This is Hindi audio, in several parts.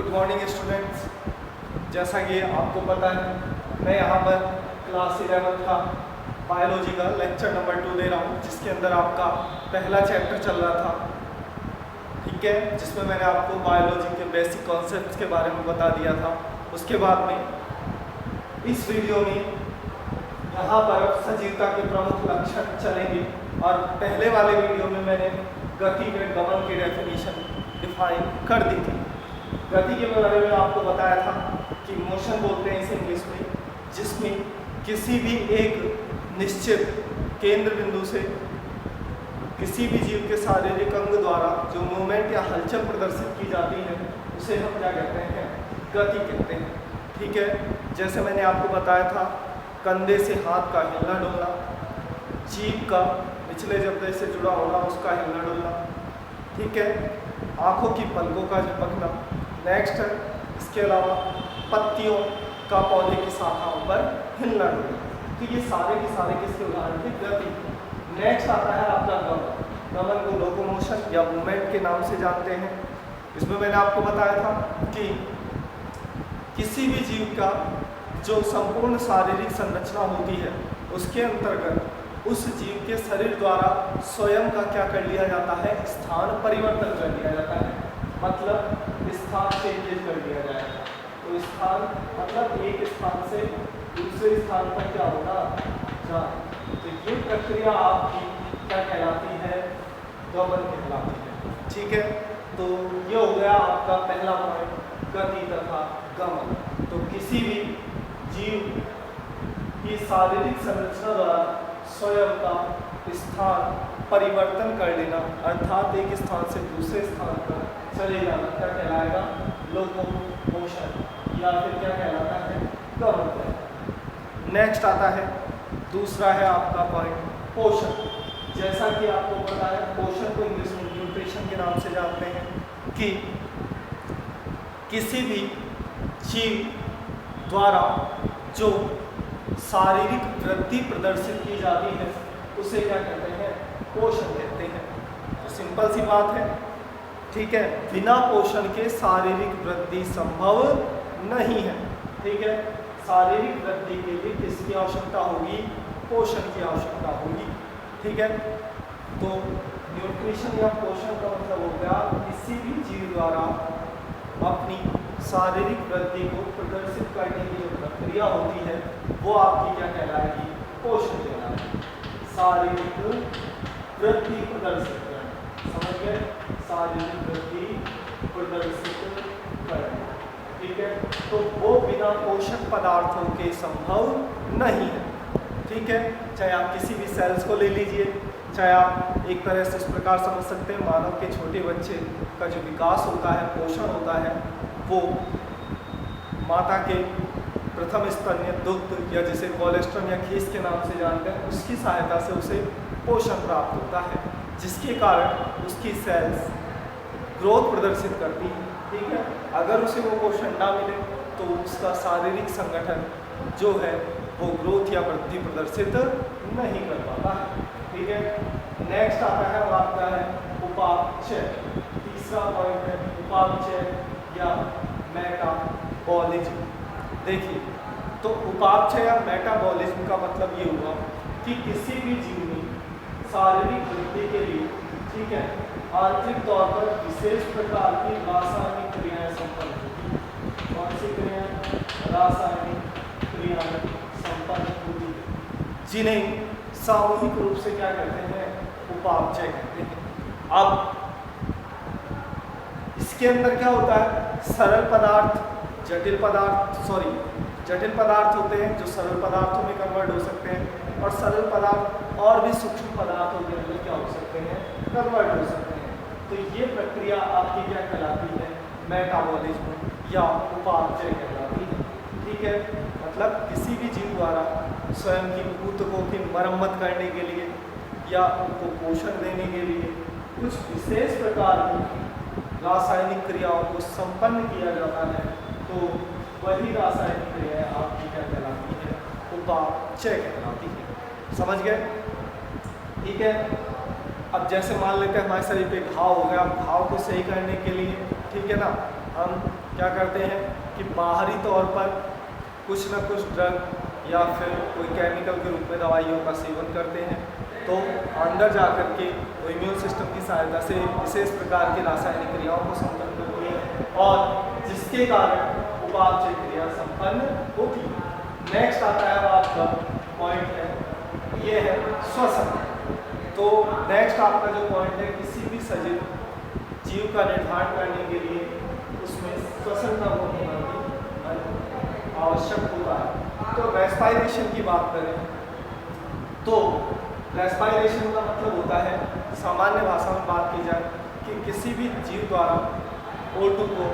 Good morning students. जैसा कि आपको पता है, मैं यहाँ पर क्लास 11 का बायोलॉजी का लेक्चर नंबर 2 दे रहा हूँ, जिसके अंदर आपका पहला चैप्टर चल रहा था, ठीक है, जिसमें मैंने आपको बायोलॉजी के बेसिक कॉन्सेप्ट्स के बारे में बता दिया था। उसके बाद में इस वीडियो में यहाँ पर सजीवता के प्रमुख लक्षण चलेंगे, और पहले वाले वीडियो में मैंने गति के गमन की डेफिनेशन डिफाइन कर दी थी। गति के बारे में आपको बताया था कि मोशन बोलते हैं इसे इंग्लिश में, जिसमें किसी भी एक निश्चित केंद्र बिंदु से किसी भी जीव के शारीरिक अंग द्वारा जो मूवमेंट या हलचल प्रदर्शित की जाती है, उसे हम क्या कहते हैं? गति कहते हैं। ठीक है, जैसे मैंने आपको बताया था, कंधे से हाथ का हिलना डुलना, जीभ का निचले जबड़े से जुड़ा होना, उसका हिलना डुलना, ठीक है, आँखों की पलकों का झपकना। नेक्स्ट है, इसके अलावा पत्तियों का पौधे की शाखाओं पर हिलना डुलना। तो ये सारे के सारे किसके उदाहरण थे? गति। नेक्स्ट आता है आपका गमन। गमन को लोकोमोशन या मूवमेंट के नाम से जानते हैं। इसमें मैंने आपको बताया था कि किसी भी जीव का जो संपूर्ण शारीरिक संरचना होती है, उसके अंतर्गत उस जीव के शरीर द्वारा स्वयं का क्या कर लिया जाता है? स्थान परिवर्तन कर लिया जाता है, मतलब स्थान चेंजेस कर दिया जाएगा। तो स्थान मतलब एक स्थान से दूसरे स्थान पर क्या होगा? जाना। तो ये प्रक्रिया आपकी क्या कहलाती है? गमन कहलाती है। ठीक है, तो ये हो गया आपका पहला पॉइंट, गति तथा गमन। तो किसी भी जीव की शारीरिक संरचना द्वारा स्वयं का स्थान परिवर्तन कर लेना, अर्थात एक स्थान से दूसरे स्थान पर चले जाना, क्या कहलाएगा? लोकोमोशन, या फिर क्या कहलाता है? गमन। नेक्स्ट आता है, दूसरा है आपका पॉइंट पोषण। जैसा कि आपको पता है, पोषण को इंग्लिश में न्यूट्रिशन के नाम से जानते हैं, कि किसी भी जीव द्वारा जो शारीरिक वृद्धि प्रदर्शित की जाती है, उसे क्या कहते हैं? पोषण कहते हैं। तो सिंपल सी बात है, ठीक है, बिना पोषण के शारीरिक वृद्धि संभव नहीं है। ठीक है, शारीरिक वृद्धि के लिए किसकी आवश्यकता होगी? पोषण की आवश्यकता होगी। ठीक है, तो न्यूट्रिशन या पोषण का मतलब हो गया किसी भी जीव द्वारा अपनी शारीरिक वृद्धि को प्रदर्शित करने की जो प्रक्रिया होती है, वो आपकी क्या कहलाएगी? पोषण कहलाएगी। शारीरिक वृद्धि प्रदर्शित करना, समझ गए? शारीरिक वृद्धि प्रदर्शित करना, ठीक है, तो वो बिना पोषक पदार्थों के संभव नहीं है। ठीक है, चाहे आप किसी भी सेल्स को ले लीजिए, चाहे आप एक तरह से इस प्रकार समझ सकते हैं, मानव के छोटे बच्चे का जो विकास होता है, पोषण होता है, वो माता के प्रथम स्तन्य दुग्ध या जिसे कोलेस्ट्रम या खीस के नाम से जानते हैं, उसकी सहायता से उसे पोषण प्राप्त होता है, जिसके कारण उसकी सेल्स ग्रोथ प्रदर्शित करती है। ठीक है, अगर उसे वो पोषण ना मिले तो उसका शारीरिक संगठन जो है वो ग्रोथ या वृद्धि प्रदर्शित नहीं कर पाता है। ठीक है, नेक्स्ट आता है, वो आपका है उपापचय। तीसरा पॉइंट है उपापचय या मेटाबॉलिज्म। देखिए, तो उपापचय या मेटाबॉलिज्म का मतलब ये हुआ कि किसी भी जीव में शारीरिक वृद्धि के लिए, ठीक है, आंतरिक तौर पर विशेष प्रकार की रासायनिक क्रियाएं संपन्न होती। कौन सी क्रियाएं? रासायनिक क्रियाएं संपन्न होती, जिन्हें सामूहिक रूप से क्या कहते हैं? उपापचय कहते हैं। अब इसके अंदर क्या होता है? सरल पदार्थ, जटिल पदार्थ होते हैं जो सरल पदार्थों में कन्वर्ट हो सकते हैं, और सरल पदार्थ और भी सूक्ष्म पदार्थों के अंदर क्या हो सकते हैं? कन्वर्ट हो सकते हैं। तो ये प्रक्रिया आपकी क्या कहलाती है? मेटाबॉलिज्म या उपापचय कहलाती है। ठीक है, मतलब किसी भी जीव द्वारा स्वयं की ऊतकों की मरम्मत करने के लिए या उनको पोषण देने के लिए कुछ विशेष प्रकार की रासायनिक क्रियाओं को संपन्न किया जाता है, तो वही रासायनिक क्रियाएं आपकी क्या कहलाती है? उपापचय कहलाती है। समझ गए? ठीक है, अब जैसे मान लेते हैं हमारे शरीर पे घाव हो गया, घाव को सही करने के लिए, ठीक है ना, हम क्या करते हैं कि बाहरी तौर पर कुछ ना कुछ ड्रग या फिर कोई केमिकल के रूप में दवाइयों का सेवन करते हैं, तो अंदर जा कर के वो इम्यून सिस्टम की सहायता से विशेष प्रकार की रासायनिक क्रियाओं को संपन्न करती है और जिसके कारण उपापचय क्रिया संपन्न होती है। नेक्स्ट आता है आपका पॉइंट है, ये है श्वसन। तो नेक्स्ट आपका जो पॉइंट है, किसी भी सजीव जीव का निर्धारण करने के लिए उसमें श्वसन का गुण होना भी आवश्यक होता है। तो रेस्पायरेशन की बात करें तो रेस्पायरेशन का मतलब होता है, सामान्य भाषा में बात की जाए कि किसी भी जीव द्वारा O2 को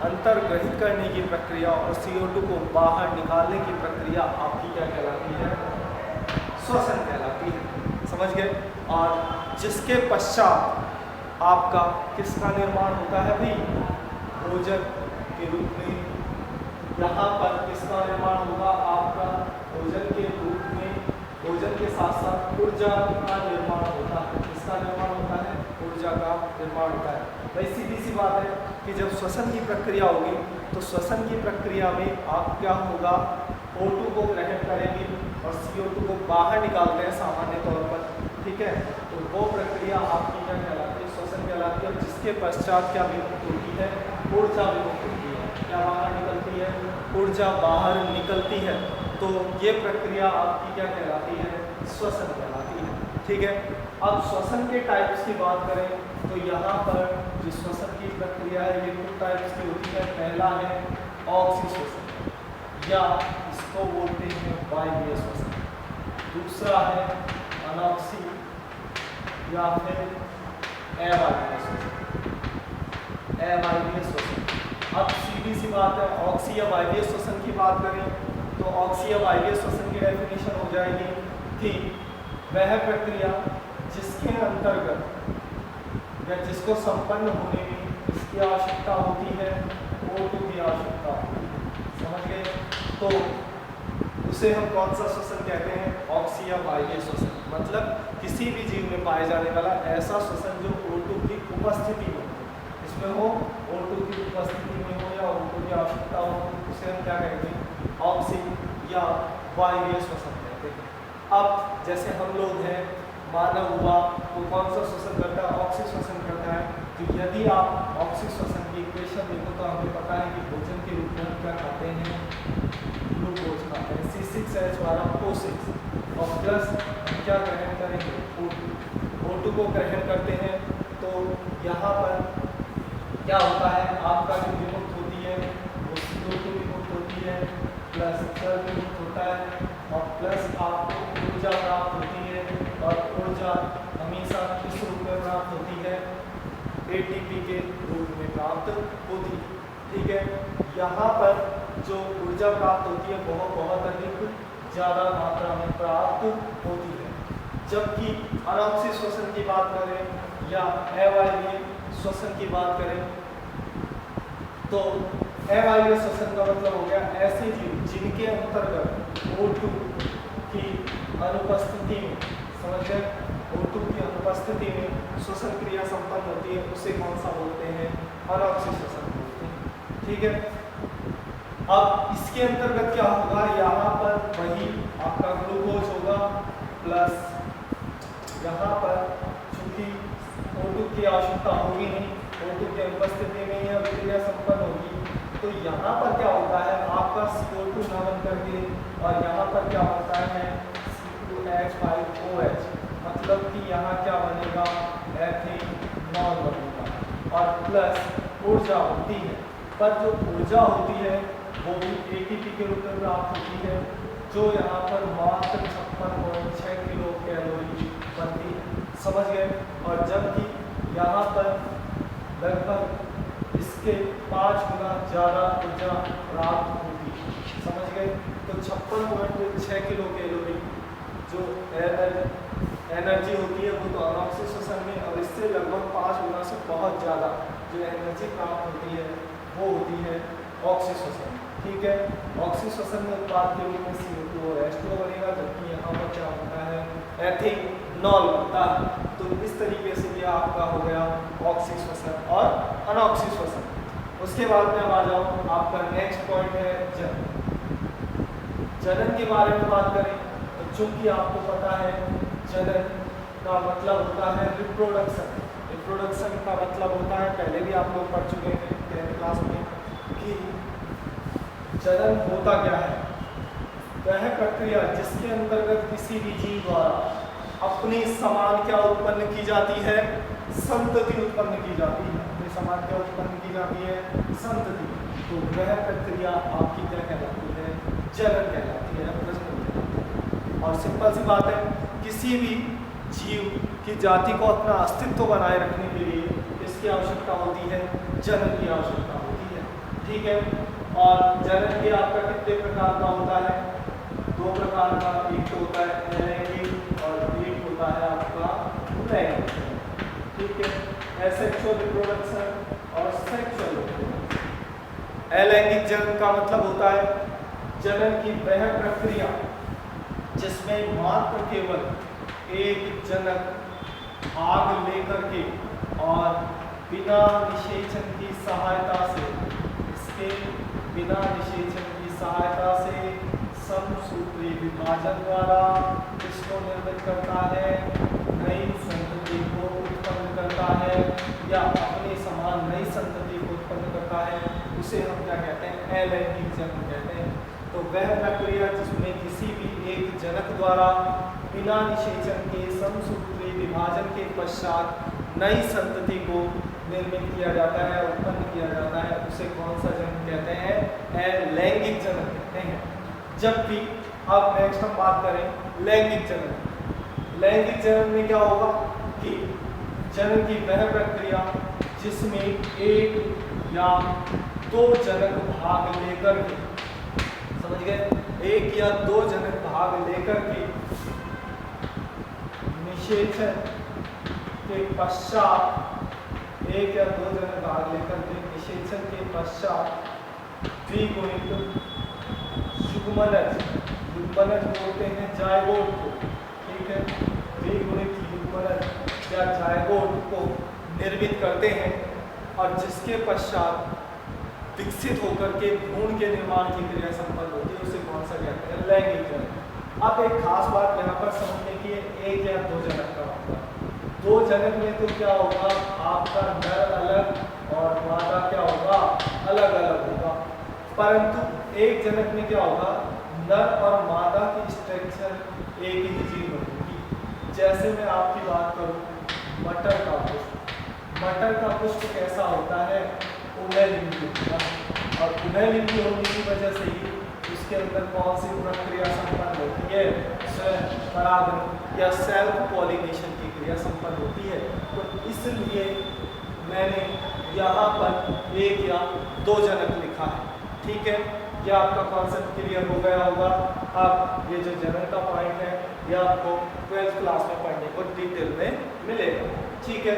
अंतर्ग्रहित करने की प्रक्रिया और CO2 को बाहर निकालने की प्रक्रिया आपकी क्या कहलाती है? श्वसन कहलाती है। समझ गए? और जिसके पश्चात आपका किसका निर्माण होता है भाई? भोजन के रूप में। यहाँ पर किसका निर्माण होगा? आपका भोजन के रूप में, भोजन के साथ साथ ऊर्जा का निर्माण होता है। किसका निर्माण होता है? ऊर्जा का निर्माण होता है। भाई सीधी सी बात है कि जब श्वसन की प्रक्रिया होगी तो श्वसन की प्रक्रिया में आप क्या होगा? O2 को ग्रहण करेंगे और CO2 को बाहर निकालते हैं सामान्य तौर पर, ठीक है। तो वो प्रक्रिया आपकी क्या कहलाती है? श्वसन कहलाती है। जिसके पश्चात क्या विमुक्त होती है? ऊर्जा विमुक्त होती है। क्या बाहर निकलती है? ऊर्जा बाहर निकलती है। तो ये प्रक्रिया आपकी क्या कहलाती है? श्वसन कहलाती है, ठीक है। अब श्वसन के टाइप्स की बात करें तो यहाँ पर जो श्वसन की प्रक्रिया है ये 2 टाइप्स की होती है। पहला है ऑक्सीश्वसन या इसको बोलते हैं वायवीय श्वसन। दूसरा है अनॉक्सी या फिर अवायवीय श्वसन। अवायवीय श्वसन। अब सीधी सी बात है, ऑक्सी या वायवीय श्वसन की बात करें तो ऑक्सी या वायवीय श्वसन की डेफिनेशन हो जाएगी कि वह प्रक्रिया जिसके अंतर्गत या जिसको संपन्न होने में इसकी आवश्यकता होती है, O2 की आवश्यकता होती है। समझ गए? तो उसे हम कौन सा श्वसन कहते हैं? ऑक्सी या वायवीय श्वसन। मतलब किसी भी जीव में पाए जाने वाला ऐसा श्वसन जो O2 की उपस्थिति में हो, इसमें हो O2 की उपस्थिति में हो या O2 की आवश्यकता हो, उसे हम क्या कहते हैं? ऑक्सी या वायवीय श्वसन कहते हैं। अब जैसे हम लोग हैं, मानव हुआ, तो कौन सा श्वसन करता है? ऑक्सी श्वसन करता है। तो यदि आप ऑक्सी श्वसन की इक्वेशन देखो तो हमें पता है कि भोजन के रूप में हम क्या खाते हैं? ग्लूकोज खाते हैं, C6H12O6 और प्लस हम क्या ग्रहण करेंगे? O2 को ग्रहण करते हैं। तो यहाँ पर क्या होता है? आपका जो विमुक्त होती है वो CO2 विमुक्त होती है, प्लस जल विमुक्त होता है और प्लस आपको ऊर्जा प्राप्त होती है। और ऊर्जा हमेशा किस रूप में प्राप्त होती है? ATP के रूप में प्राप्त होती है, ठीक है। यहाँ पर जो ऊर्जा प्राप्त होती है वो बहुत अधिक ज़्यादा मात्रा में प्राप्त होती है। जबकि अनॉक्सी श्वसन की बात करें या अवायवीय श्वसन की बात करें तो अवायवीय श्वसन का मतलब हो गया ऐसे जीव जिनके अंतर्गत O2 की अनुपस्थिति में, समझ गए? O2 की अनुपस्थिति में श्वसन क्रिया संपन्न होती है, उसे कौन सा बोलते हैं? अनॉक्सी श्वसन बोलते हैं, ठीक है। अब इसके अंतर्गत क्या होगा? यहाँ पर वही आपका ग्लूकोज होगा, प्लस यहाँ पर चूंकि O2 की आवश्यकता होगी नहीं, O2 की अनुपस्थिति में यह क्रिया संपन्न होगी, तो यहाँ पर क्या होता है? आपका CO2 न बन करके और यहाँ पर क्या होता है? C2H5OH, मतलब कि यहाँ क्या बनेगा? एथेनॉल बनेगा और प्लस ऊर्जा होती है। पर जो ऊर्जा होती है वो भी ATP के रूप में प्राप्त होती है, जो यहाँ पर मात्र 56.6 किलो कैलोरी बनती है। समझ गए? और जबकि यहाँ पर लगभग इसके 5 गुना ज़्यादा ऊर्जा प्राप्त होती है। समझ गए? तो 56.6 किलो कैलोरी जो एनर्जी होती है वो तो अनॉक्सी श्वसन में, और इससे लगभग 5 गुना से बहुत ज़्यादा जो एनर्जी प्राप्त होती है वो होती है ऑक्सी श्वसन, ठीक है। ऑक्सी श्वसन में उत्पाद के रूप में CO2 और H2O बनेगा, जबकि यहाँ पर क्या होता है? एथेनॉल बनता है। तो इस तरीके से ये आपका हो गया ऑक्सी श्वसन और अनॉक्सी श्वसन। उसके उसके बाद में अब आ जाओ, आपका नेक्स्ट पॉइंट है जनन। जनन के बारे में बात करें तो चूंकि आपको पता है जनन का मतलब होता है रिप्रोडक्शन। रिप्रोडक्शन का मतलब होता है, पहले भी आप लोग पढ़ चुके हैं 10th क्लास में, कि जनन होता क्या है। वह प्रक्रिया जिसके अंतर्गत किसी भी जीव द्वारा अपनी समान क्या उत्पन्न की जाती है, संतति उत्पन्न की जाती है। अपनी समान क्या उत्पन्न की जाती है, संतति। तो वह प्रक्रिया आपकी क्या कहलाती है, जनन कहलाती है, प्रजनन कहलाती है। और सिंपल सी बात है, किसी भी जीव की जाति को अपना अस्तित्व बनाए रखने के लिए इसकी आवश्यकता होती है, जनन की आवश्यकता होती है। ठीक है, और जनन के आपका कितने प्रकार का होता है, 2 प्रकार का। एक तो होता है अलैंगिक और एक होता है आपका लैंगिक। ठीक है, एसेक्सुअल रिप्रोडक्शन और सेक्सुअल रिप्रोडक्शन। अलैंगिक जनन का मतलब होता है जनन की वह प्रक्रिया जिसमें मात्र केवल एक जनक भाग लेकर के और बिना निषेचन की सहायता से, इसके बिना निषेचन की सहायता से समसूत्री विभाजन द्वारा इसको निर्मित करता है, नई संतति को उत्पन्न करता है या अपने समान नई संतति को उत्पन्न करता है, उसे हम क्या कहते हैं, अलैंगिक जनन कहते हैं। तो वह प्रक्रिया जिसमें किसी भी एक जनक द्वारा बिना निषेचन के समसूत्री विभाजन के पश्चात नई संतति को निर्मित किया जाता है, उत्पन्न किया जाता है, उसे कौन सा जनन कहते हैं, अलैंगिक जनन कहते हैं। जबकि अब नेक्स्ट हम बात करें लैंगिक जनन। लैंगिक जनन में क्या होगा कि जनन की वह प्रक्रिया जिसमें एक या 2 जनक भाग लेकर के, समझ गए, 1 या 2 जनक भाग लेकर के निषेचन के पश्चात, 1 या 2 जनक भाग लेकर के निषेचन के पश्चात द्विगुणित युग्मनज, युग्मनज बोलते हैं जायगोट को। ठीक है, द्विगुणित युग्मनज या जायगोट को निर्मित करते हैं और जिसके पश्चात विकसित होकर के भ्रूण के निर्माण की क्रिया संपन्न होती है, उसे कौन सा कहते हैं, लैंगिक जनन। अब एक खास बात यहाँ पर समझने की है, 1 या 2 जनक का मतलब। 2 जनक में तो क्या होगा, आपका नर अलग और मादा क्या होगा, अलग अलग होगा। परंतु एक जनक में क्या होगा, नर और मादा की स्ट्रक्चर एक ही जीव होगी। जैसे मैं आपकी बात करूं मटर का पुष्प, मटर का पुष्प कैसा होता है, उभयलिंगी होता है। और उभयलिंगी होने की वजह से ही उसके अंदर कौन सी प्रक्रिया संपन्न होती है, स्वयं परागण या सेल्फ पॉलिनेशन की क्रिया संपन्न होती है। तो इसलिए मैंने यहाँ पर 1 या 2 जनक लिखा है। ठीक है, ये आपका कॉन्सेप्ट क्लियर हो गया होगा। अब ये जो जनन का पॉइंट है ये आपको 12th क्लास में पढ़ने को डिटेल में मिलेगा। ठीक है,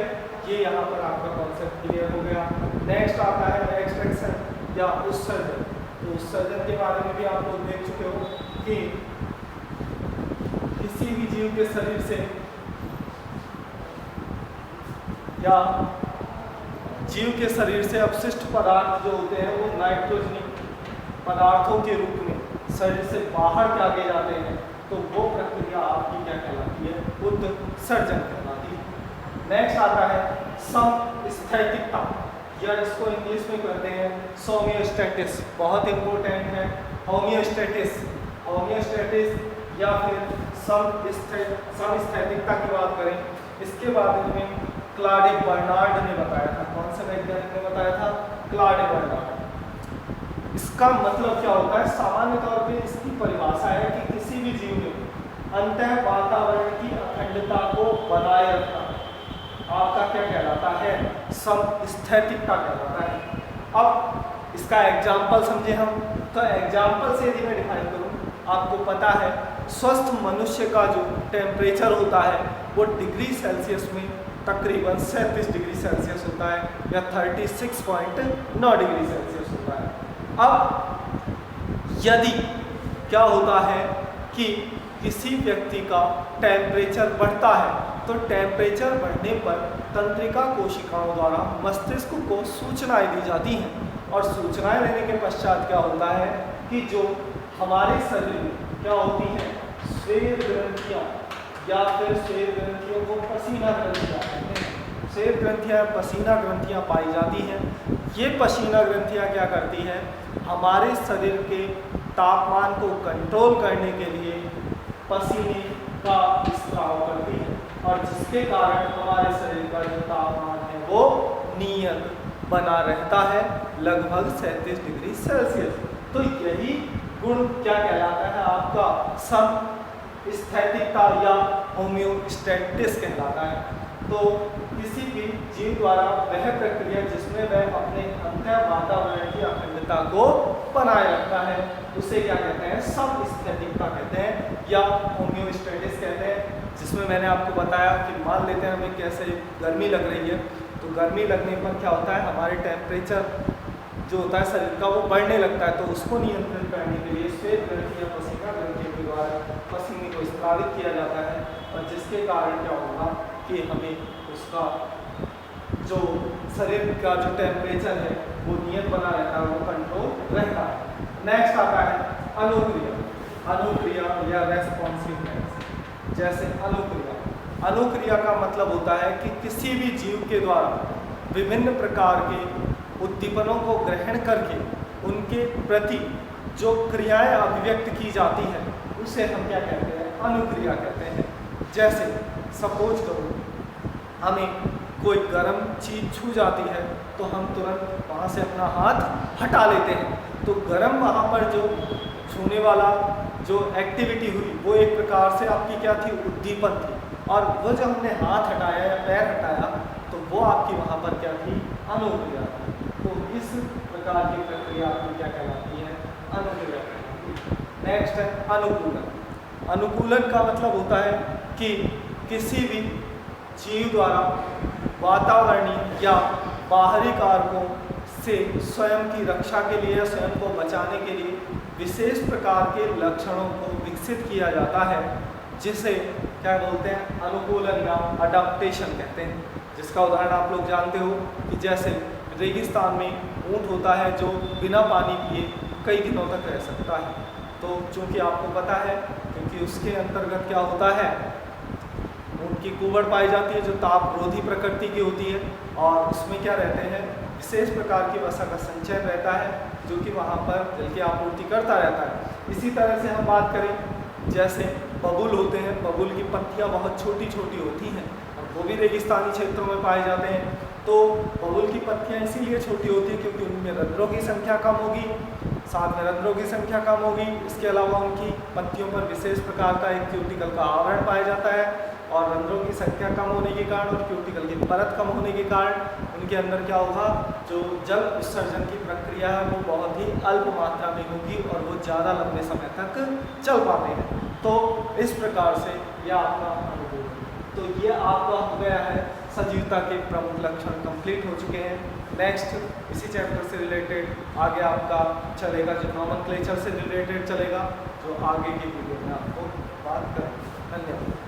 ये यहाँ पर आपका कॉन्सेप्ट क्लियर हो गया। नेक्स्ट आता है एक्सट्रैक्शन या उत्सर्जन। तो उत्सर्जन के बारे में भी आप लोग देख चुके हो कि किसी भी जीव के शरीर से या जीव के शरीर से अपशिष्ट पदार्थ जो होते हैं वो नाइट्रोजनिक पदार्थों के रूप में शरीर से बाहर जाके जाते हैं, तो वो प्रक्रिया आपकी क्या कहलाती है, उत्सर्जन कहलाती है। नेक्स्ट आता है समस्थैतिकता, या इसको इंग्लिश में कहते हैं होमियोस्टैटिस। बहुत इंपॉर्टेंट है होमियोस्टैटिस, होमियोस्टैटिस या फिर समस्थैतिकता की बात करें, इसके बारे में क्लाडे बर्नार्ड ने बताया था। कौन से वैज्ञानिक ने बताया था, क्लाडे बर्नार्ड। इसका मतलब क्या होता है, सामान्य तौर पे इसकी परिभाषा है कि किसी भी जीव में अंतः वातावरण की अखंडता को बनाए रखना आपका क्या कहलाता है, समस्थैतिकता कहलाता है। अब इसका एग्जाम्पल समझे हम, तो एग्जाम्पल से यदि मैं डिफाइन करूँ, आपको पता है स्वस्थ मनुष्य का जो टेम्परेचर होता है वो डिग्री सेल्सियस में तकरीबन 37 डिग्री सेल्सियस होता है या 36.9 डिग्री सेल्सियस होता है। अब यदि क्या होता है कि किसी व्यक्ति का टेम्परेचर बढ़ता है तो टेम्परेचर बढ़ने पर तंत्रिका कोशिकाओं द्वारा मस्तिष्क को सूचनाएं दी जाती हैं और सूचनाएं देने के पश्चात क्या होता है कि जो हमारे शरीर में क्या होती हैं, श्वेत ग्रंथियां या फिर श्वेत ग्रंथियों को पसीना ग्रंथियां कहते हैं। श्वेत ग्रंथियां पसीना ग्रंथियां पाई जाती हैं। ये पसीना ग्रंथियां क्या करती हैं, हमारे शरीर के तापमान को कंट्रोल करने के लिए पसीने का स्राव करती है और जिसके कारण हमारे शरीर का जो तापमान है वो नियत बना रहता है, लगभग 37 डिग्री सेल्सियस। तो यही गुण क्या कहलाता है, आपका समस्थैतिकता या होम्योस्टैटिस कहलाता है। तो किसी भी जीव द्वारा वह प्रक्रिया जिसमें वह अपने अंतर वातावरण की अखंडता को बनाए रखता है उसे क्या कहते हैं, समस्थैतिकता कहते हैं या होम्योस्टैटिस कहते हैं। जिसमें मैंने आपको बताया कि मान लेते हैं हमें कैसे गर्मी लग रही है, तो गर्मी लगने पर क्या होता है, हमारे टेम्परेचर जो होता है शरीर का वो बढ़ने लगता है। तो उसको नियंत्रित करने के लिए श्वेत ग्रंथि या पसीना ग्रंथियों के द्वारा पसीने को स्रावित किया जाता है और जिसके कारण क्या होगा कि हमें उसका जो शरीर का जो टेम्परेचर है वो नियत बना रहता है, वो कंट्रोल रहता है। नेक्स्ट आता है अनुक्रिया। अनुक्रिया या रेस्पॉन्सिवनेस। जैसे अनुक्रिया का मतलब होता है कि किसी भी जीव के द्वारा विभिन्न प्रकार के उद्दीपनों को ग्रहण करके उनके प्रति जो क्रियाएं अभिव्यक्त की जाती हैं उसे हम क्या कहते हैं, अनुक्रिया कहते हैं। जैसे सपोज करो हमें कोई गर्म चीज़ छू जाती है तो हम तुरंत वहाँ से अपना हाथ हटा लेते हैं। तो गर्म वहाँ पर जो छूने वाला जो एक्टिविटी हुई वो एक प्रकार से आपकी क्या थी, उद्दीपन थी, और वो जब हमने हाथ हटाया या पैर हटाया तो वो आपकी वहाँ पर क्या थी, अनुक्रिया थी। तो इस प्रकार की प्रक्रिया आपकी क्या कहलाती है, अनुक्रिया कहलाती है। नेक्स्ट है अनुकूलन। अनुकूलन का मतलब होता है कि किसी भी जीव द्वारा वातावरणीय या बाहरी कारकों से स्वयं की रक्षा के लिए या स्वयं को बचाने के लिए विशेष प्रकार के लक्षणों को विकसित किया जाता है, जिसे क्या बोलते हैं, अनुकूलन या अडॉप्टेशन कहते हैं। जिसका उदाहरण आप लोग जानते हो कि जैसे रेगिस्तान में ऊँट होता है जो बिना पानी पिए कई दिनों तक रह सकता है। तो चूँकि आपको पता है, क्योंकि उसके अंतर्गत क्या होता है, ऊँट की कुबड़ पाई जाती है जो तापरोधी प्रकृति की होती है और उसमें क्या रहते हैं, विशेष प्रकार की वसा का संचयन रहता है जो कि वहाँ पर जल की आपूर्ति करता रहता है। इसी तरह से हम बात करें जैसे बबूल होते हैं, बबूल की पत्तियाँ बहुत छोटी छोटी होती हैं और वो भी रेगिस्तानी क्षेत्रों में पाए जाते हैं। तो बबूल की पत्तियाँ इसीलिए छोटी होती हैं क्योंकि उनमें रंध्रों की संख्या कम होगी, साथ में रंध्रों की संख्या कम होगी। इसके अलावा उनकी पत्तियों पर विशेष प्रकार का एक क्यूटिकल का आवरण पाया जाता है और रंध्रों की संख्या कम होने के कारण और क्यूटिकल की परत कम होने के कारण उनके अंदर क्या होगा, जो जल उत्सर्जन की प्रक्रिया है वो बहुत ही अल्प मात्रा में होगी और वो ज़्यादा लंबे समय तक चल पाते हैं। तो इस प्रकार से यह आपका अनुभव है। तो ये आपका हो गया है सजीवता के प्रमुख लक्षण कंप्लीट हो चुके हैं। नेक्स्ट इसी चैप्टर से रिलेटेड आगे आपका चलेगा, जो नॉमेनक्लेचर से रिलेटेड चलेगा, जो आगे की वीडियो में आपको बात करेंगे। धन्यवाद।